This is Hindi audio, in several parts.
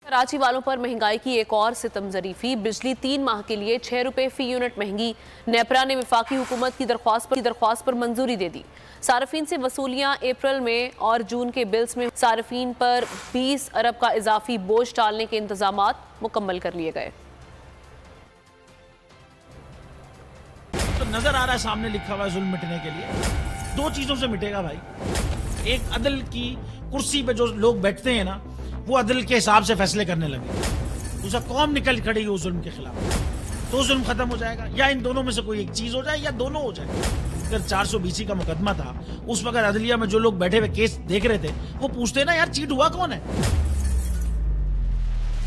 कराची वालों पर महंगाई की एक और सितम ज़रीफी। बिजली 3 माह के लिए 6 रुपए फी यूनिट महंगी। नेपरा ने वफाकी हुकूमत की दरख्वास्त पर मंजूरी दे दी। सार्फिन से वसूलियां अप्रैल में और जून के बिल्स में सार्फिन पर 20 अरब का इजाफी बोझ डालने के इंतजामात मुकम्मल कर लिए गए। तो नजर आ रहा है सामने लिखा हुआ है जुल्म मिटने के लिए। 2 चीजों से मिटेगा भाई। एक, अदल की कुर्सी पे जो लोग बैठते हैं ना, वो अदल के हिसाब से फैसले करने लगे। दूसरा, कौम निकल खड़ी उस जुल्म के खिलाफ, तो जुल्म खत्म हो जाएगा। या इन दोनों में से कोई एक चीज हो जाए या दोनों हो जाए। अगर 420 का मुकदमा था, उस वक्त अदलिया में जो लोग बैठे हुए केस देख रहे थे, वो पूछते ना, यार चीट हुआ कौन है।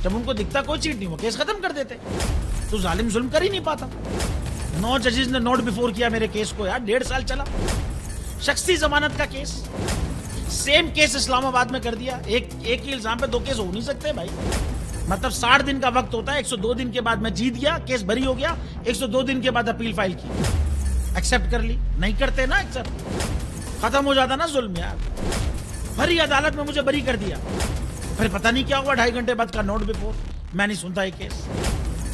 जब उनको दिखता कोई चीट नहीं हुआ, केस खत्म कर देते। तो जालिम जुल्म कर ही नहीं पाता। 9 जजेस ने नोट बिफोर किया मेरे केस को, यार 1.5 साल चला। शख्सी जमानत का केस, सेम केस इस्लामाबाद में कर दिया। एक ही इल्जाम पे 2 केस हो नहीं सकते भाई। मतलब 60 दिन का वक्त होता है। 102 दिन के बाद मैं जीत गया, केस बरी हो गया। 102 दिन के बाद अपील फाइल की, एक्सेप्ट कर ली। नहीं करते ना एक्सेप्ट, खत्म हो जाता ना जुल्म यार। भरी अदालत में मुझे बरी कर दिया, फिर पता नहीं क्या हुआ, 2.5 घंटे बाद का नोट बिफोर। मैं नहीं सुनता ये केस,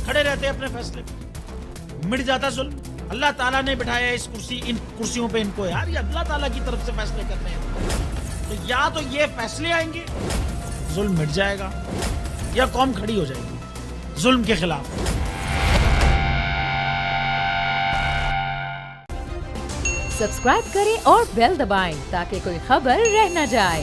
खड़े रहते अपने फैसले पे, मिट जाता जुल्म। अल्लाह ताला ने बिठाया इन कुर्सियों पे इनको यार, ये अल्लाह ताला की तरफ से फैसले करने हैं। तो या तो ये फैसले आएंगे, जुल्म मिट जाएगा, या कौम खड़ी हो जाएगी जुल्म के खिलाफ। सब्सक्राइब करें और बेल दबाएं ताकि कोई खबर रह न जाए।